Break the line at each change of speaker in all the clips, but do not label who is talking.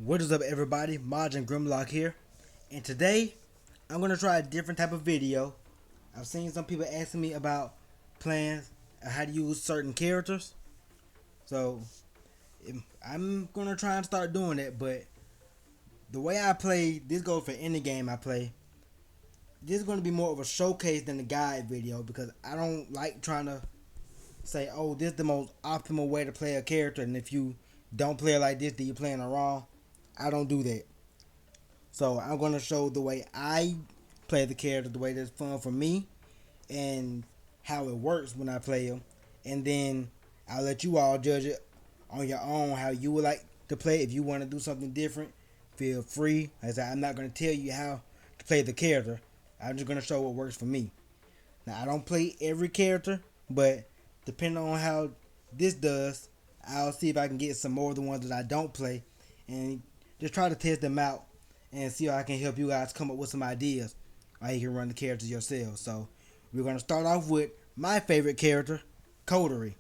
What is up, everybody? Modge and Grimlock here, and today I'm gonna try a different type of video. I've seen some people asking me about plans how to use certain characters, so I'm gonna try and start doing that. But the way I play, this goes for any game I play. This is gonna be more of a showcase than a guide video because I don't like trying to say, "Oh, this is the most optimal way to play a character," and if you don't play it like this, then you're playing it wrong. I don't do that. So I'm gonna show the way I play the character, the way that's fun for me, and how it works when I play them. And then I'll let you all judge it on your own how you would like to play. If you want to do something different, feel free. As I'm not gonna tell you how to play the character. I'm just gonna show what works for me. Now I don't play every character, but depending on how this does, I'll see if I can get some more of the ones that I don't play, and just try to test them out and see how I can help you guys come up with some ideas how you can run the characters yourselves. So we're gonna start off with my favorite character, Kotori.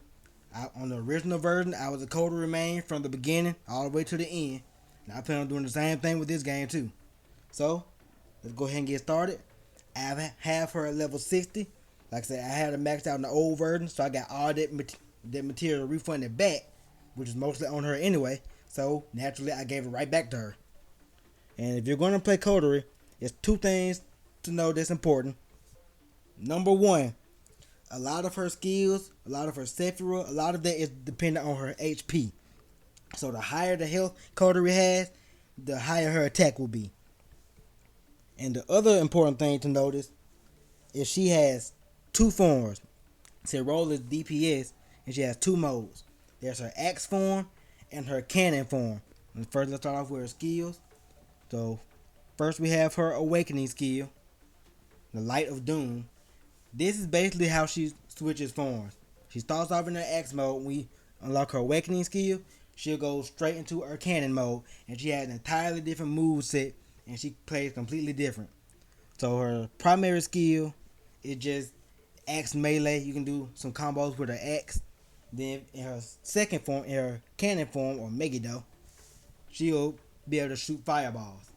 On the original version, I was a Kotori main from the beginning all the way to the end. And I plan on doing the same thing with this game too. So let's go ahead and get started. I have her at level 60. Like I said, I had her maxed out in the old version, so I got all that material refunded back, which is mostly on her anyway. So naturally, I gave it right back to her. And if you're going to play Kotori, it's two things to know that's important. Number one, a lot of her skills, a lot of her Sephirah, a lot of that is dependent on her HP. So the higher the health Kotori has, the higher her attack will be. And the other important thing to notice is she has two forms. Her role is DPS, and she has two modes. There's her axe form and her cannon form. And first, let's start off with her skills. So, first we have her awakening skill, the Light of Doom. This is basically how she switches forms. She starts off in her axe mode. When we unlock her awakening skill, she'll go straight into her cannon mode, and she has an entirely different move set, and she plays completely different. So her primary skill is just axe melee. You can do some combos with her axe. Then in her second form, in her cannon form or Megiddo, she'll be able to shoot fireballs.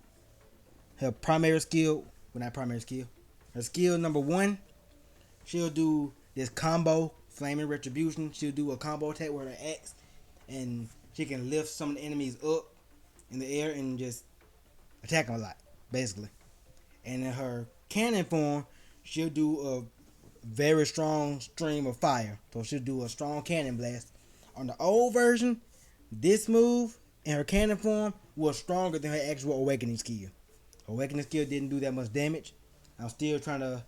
Her primary skill, well, not primary skill, her skill number one, she'll do this combo, Flaming Retribution. She'll do a combo attack with her axe, and she can lift some of the enemies up in the air and just attack them a lot, basically. And in her cannon form, she'll do a very strong stream of fire. So she'll do a strong cannon blast. On the old version, this move in her cannon form was stronger than her actual awakening skill. Her awakening skill didn't do that much damage. I'm still trying to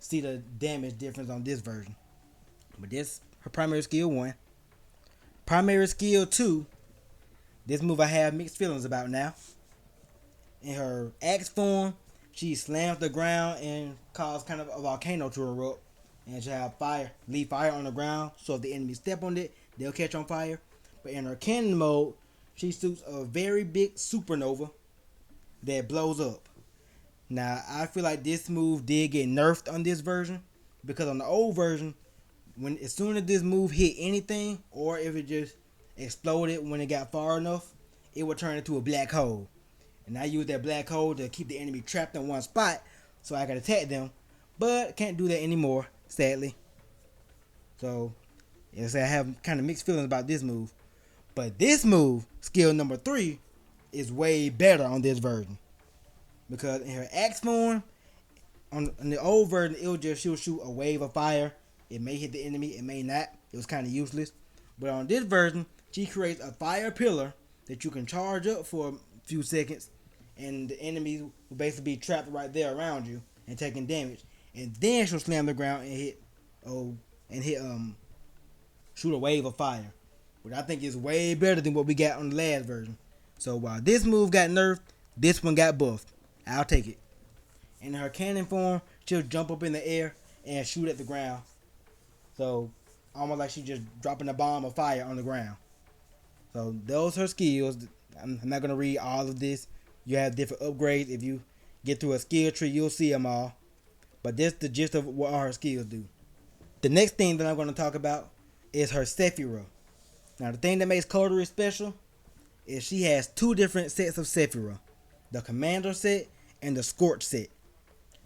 see the damage difference on this version. But this, her primary skill 1. Primary skill 2, this move I have mixed feelings about now. In her axe form, she slams the ground and causes kind of a volcano to erupt. And she'll have fire, leave fire on the ground. So if the enemy step on it, they'll catch on fire. But in her cannon mode, she shoots a very big supernova that blows up. Now, I feel like this move did get nerfed on this version. Because on the old version, as soon as this move hit anything, or if it just exploded when it got far enough, it would turn into a black hole. And I use that black hole to keep the enemy trapped in one spot so I can attack them. But can't do that anymore, sadly. So, yes, I have kind of mixed feelings about this move. But this move, skill number 3, is way better on this version. Because in her axe form, on the old version, she'll shoot a wave of fire. It may hit the enemy, it may not. It was kind of useless. But on this version, she creates a fire pillar that you can charge up for a few seconds, and the enemies will basically be trapped right there around you and taking damage. And then she'll slam the ground and shoot a wave of fire, which I think is way better than what we got on the last version. So while this move got nerfed, this one got buffed. I'll take it. In her cannon form, she'll jump up in the air and shoot at the ground. So almost like she's just dropping a bomb of fire on the ground. So those are her skills. I'm not going to read all of this. You have different upgrades. If you get through a skill tree, you'll see them all. But this is the gist of what all her skills do. The next thing that I'm going to talk about is her Sephirah. Now, the thing that makes Kotori special is she has two different sets of Sephirah, the Commander set and the Scorch set.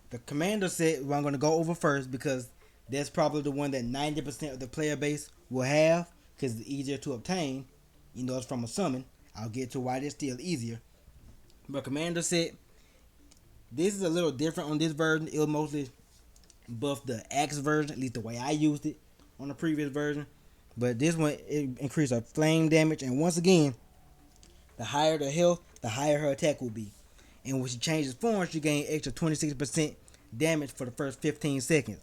The Commander set, I'm going to go over first because that's probably the one that 90% of the player base will have because it's easier to obtain. You know, it's from a summon. I'll get to why it's still easier. But Commander set, this is a little different on this version. It'll mostly buff the Axe version, at least the way I used it on the previous version. But this one, it increased her flame damage. And once again, the higher the health, the higher her attack will be. And when she changes form, she gains extra 26% damage for the first 15 seconds.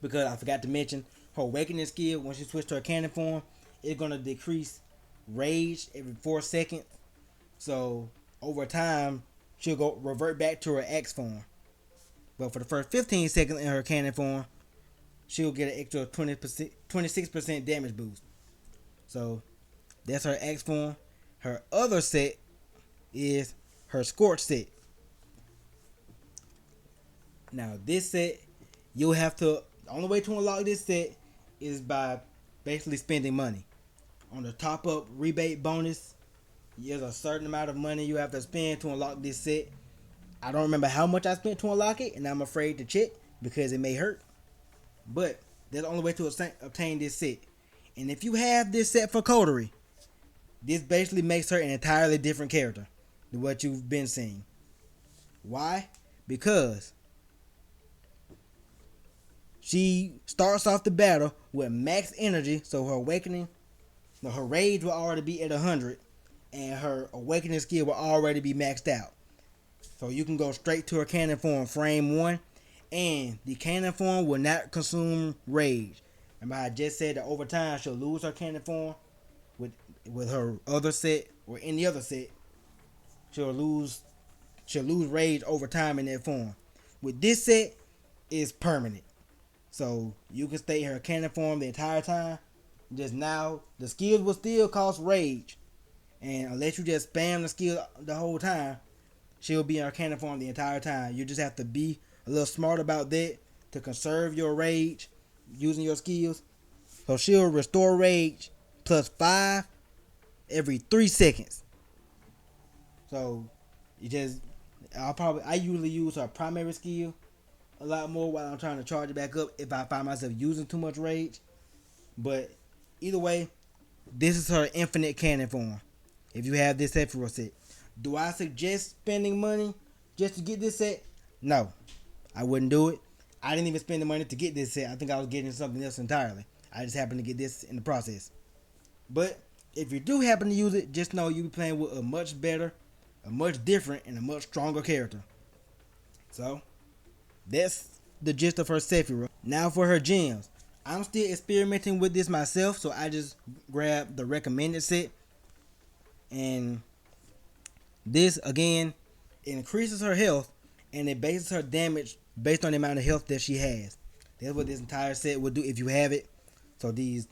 Because I forgot to mention, her awakening skill, when she switches to her cannon form, it's going to decrease rage every 4 seconds. So over time, she'll go revert back to her axe form. But for the first 15 seconds in her cannon form, she'll get an extra 26% damage boost. So that's her axe form. Her other set is her Scorch set. Now this set, you'll have to, the only way to unlock this set is by basically spending money. On the top up rebate bonus, there's a certain amount of money you have to spend to unlock this set. I don't remember how much I spent to unlock it, and I'm afraid to check because it may hurt. But there's the only way to obtain this set. And if you have this set for Kotori, this basically makes her an entirely different character than what you've been seeing. Why? Because she starts off the battle with max energy, so her awakening, her rage will already be at 100, and her awakening skill will already be maxed out. So you can go straight to her cannon form, frame 1, and the cannon form will not consume rage. Remember I just said that over time she'll lose her cannon form with her other set or any other set. She'll lose rage over time in that form. With this set, it's permanent. So you can stay in her cannon form the entire time. Just now, the skills will still cost rage. And unless you just spam the skill the whole time, she'll be in her cannon form the entire time. You just have to be a little smart about that to conserve your rage using your skills. So she'll restore rage plus 5 every 3 seconds. So I usually use her primary skill a lot more while I'm trying to charge it back up if I find myself using too much rage. But either way, this is her infinite cannon form. If you have this Sephirah set, do I suggest spending money just to get this set? No, I wouldn't do it. I didn't even spend the money to get this set. I think I was getting something else entirely. I just happened to get this in the process. But if you do happen to use it, just know you'll be playing with a much better, a much different, and a much stronger character. So that's the gist of her Sephirah. Now for her gems. I'm still experimenting with this myself, so I just grabbed the recommended set. And this, again, increases her health, and it bases her damage based on the amount of health that she has. That's what this entire set will do if you have it. So these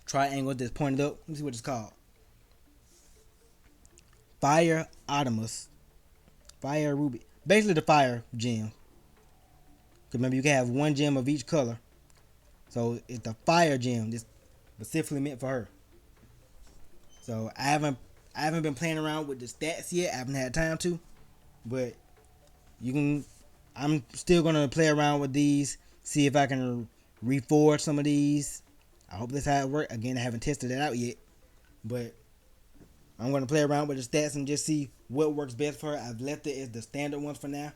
triangles that's pointed up, let me see what it's called. Fire Optimus. Fire Ruby. Basically the fire gem. Because remember, you can have one gem of each color. So it's the fire gem that's specifically meant for her. So I haven't been playing around with the stats yet. I haven't had time to. But I'm still gonna play around with these, see if I can reforge some of these. I hope that's how it works. Again, I haven't tested it out yet. But I'm gonna play around with the stats and just see what works best for her. I've left it as the standard ones for now,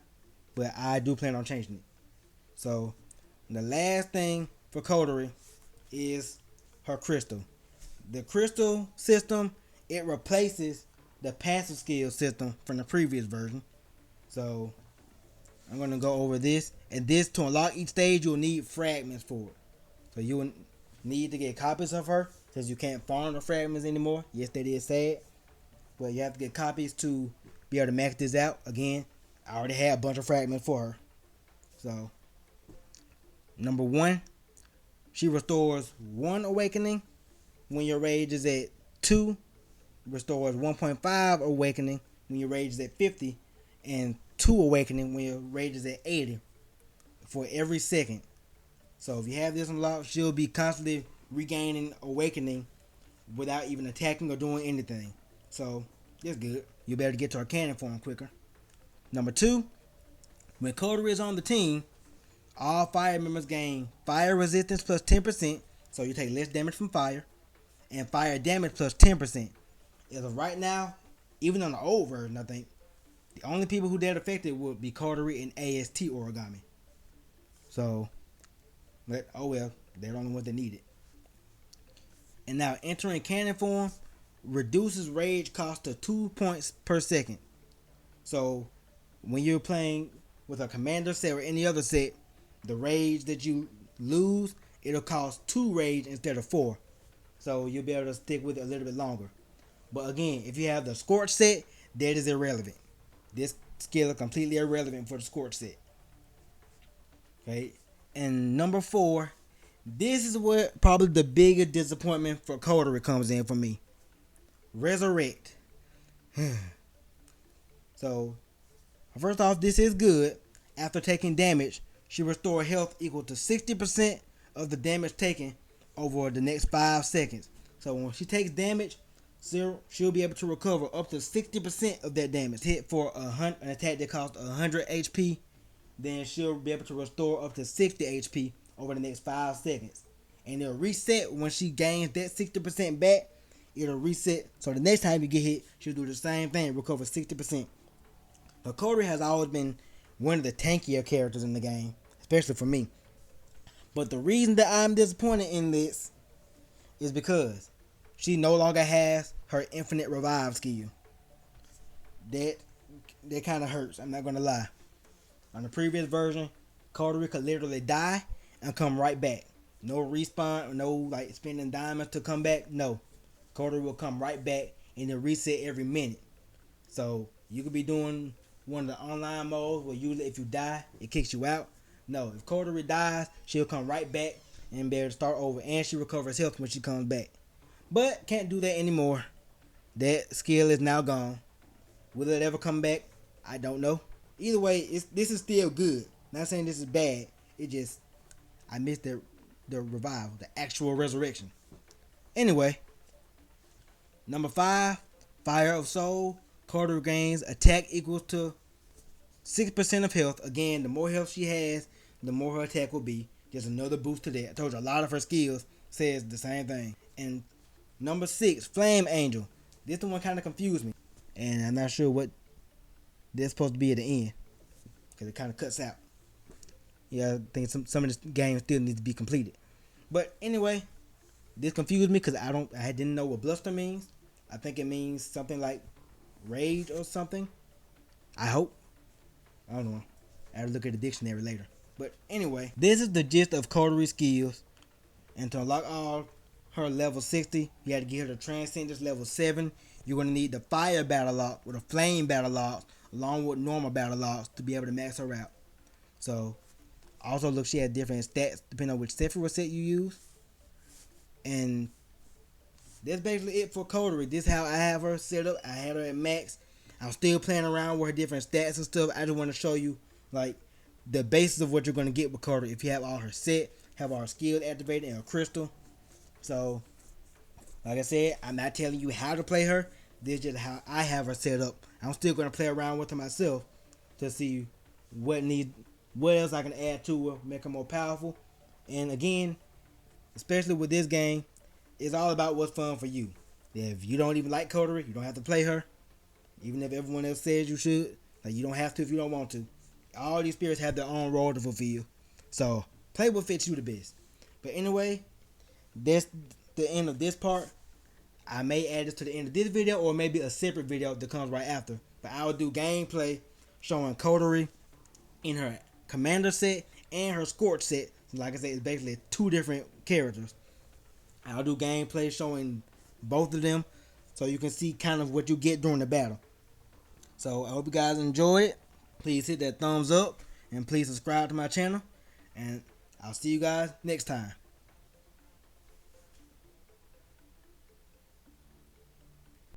but I do plan on changing it. So the last thing for Kotori is her crystal. The crystal system, it replaces the passive skill system from the previous version. So I'm going to go over this. And this, to unlock each stage, you'll need fragments for it. So you will need to get copies of her, because you can't farm the fragments anymore. Yes, that is sad. But you have to get copies to be able to max this out. Again, I already had a bunch of fragments for her. So, number 1, she restores 1 awakening when your rage is at 2. Restores 1.5 awakening when your rage is at 50. And 2 awakening when your rage is at 80 for every second. So if you have this unlocked, she'll be constantly regaining awakening without even attacking or doing anything. So that's good. You'll be able to get to her cannon form quicker. Number 2, when Kotori is on the team, all fire members gain fire resistance plus 10%, so you take less damage from fire, and fire damage plus 10%. As of right now, even on the old version, I think, the only people who that affected would be Kotori and AST Origami. So, but oh well, they're the only ones that need it. And now entering cannon form reduces rage cost to 2 points per second. So when you're playing with a commander set or any other set, the rage that you lose, it'll cost 2 rage instead of 4. So you'll be able to stick with it a little bit longer. But again, if you have the Scorch set, that is irrelevant. This skill is completely irrelevant for the Scorch set. Okay. And number 4, this is where probably the biggest disappointment for Kotori comes in for me. Resurrect. So, first off, this is good. After taking damage, she restores health equal to 60% of the damage taken over the next 5 seconds. So when she takes damage, she'll be able to recover up to 60% of that damage. Hit for an attack that costs 100 HP, then she'll be able to restore up to 60 HP over the next 5 seconds. And it'll reset when she gains that 60% back. It'll reset, so the next time you get hit, she'll do the same thing, recover 60%. But Kotori has always been one of the tankier characters in the game, especially for me. But the reason that I'm disappointed in this is because she no longer has her infinite revive skill. That kind of hurts, I'm not going to lie. On the previous version, Kotori could literally die and come right back. No respawn, no like spending diamonds to come back. No. Kotori will come right back and it'll reset every minute. So you could be doing one of the online modes where usually if you die, it kicks you out. No, if Kotori dies, she'll come right back and be able to start over, and she recovers health when she comes back. But can't do that anymore. That skill is now gone. Will it ever come back? I don't know. Either way, this is still good. Not saying this is bad. It just, I missed the revival, the actual resurrection. Anyway, number 5, Fire of Soul. Kotori gains attack equals to 6% of health. Again, the more health she has, the more her attack will be. Just another boost to that. I told you a lot of her skills says the same thing. And number 6, Flame Angel. This one kind of confused me, and I'm not sure what they're supposed to be at the end because it kind of cuts out. Yeah, I think some of this game still needs to be completed. But anyway, this confused me because I didn't know what bluster means. I think it means something like rage or something. I hope. I don't know. I have to look at the dictionary later. But anyway, this is the gist of Kotori's skills. And to unlock all her level 60, you have to get her to Transcendence level 7. You're going to need the Fire Battle Lock with a Flame Battle Lock along with normal Battle Locks to be able to max her out. So, also look, she has different stats depending on which Sephirah set you use. And that's basically it for Kotori. This is how I have her set up. I had her at max. I'm still playing around with her different stats and stuff. I just want to show you like the basis of what you're going to get with Kotori. If you have all her set, have all her skills activated and her crystal. So, like I said, I'm not telling you how to play her. This is just how I have her set up. I'm still going to play around with her myself to see what else I can add to her, make her more powerful. And again, especially with this game, it's all about what's fun for you. If you don't even like Kotori, you don't have to play her. Even if everyone else says you should, like you don't have to if you don't want to. All these spirits have their own role to fulfill. So play what fits you the best. But anyway, that's the end of this part. I may add this to the end of this video or maybe a separate video that comes right after. But I will do gameplay showing Kotori in her commander set and her Scorch set. Like I said, it's basically 2 different characters. I'll do gameplay showing both of them so you can see kind of what you get during the battle. So I hope you guys enjoy it. Please hit that thumbs up and please subscribe to my channel. And I'll see you guys next time.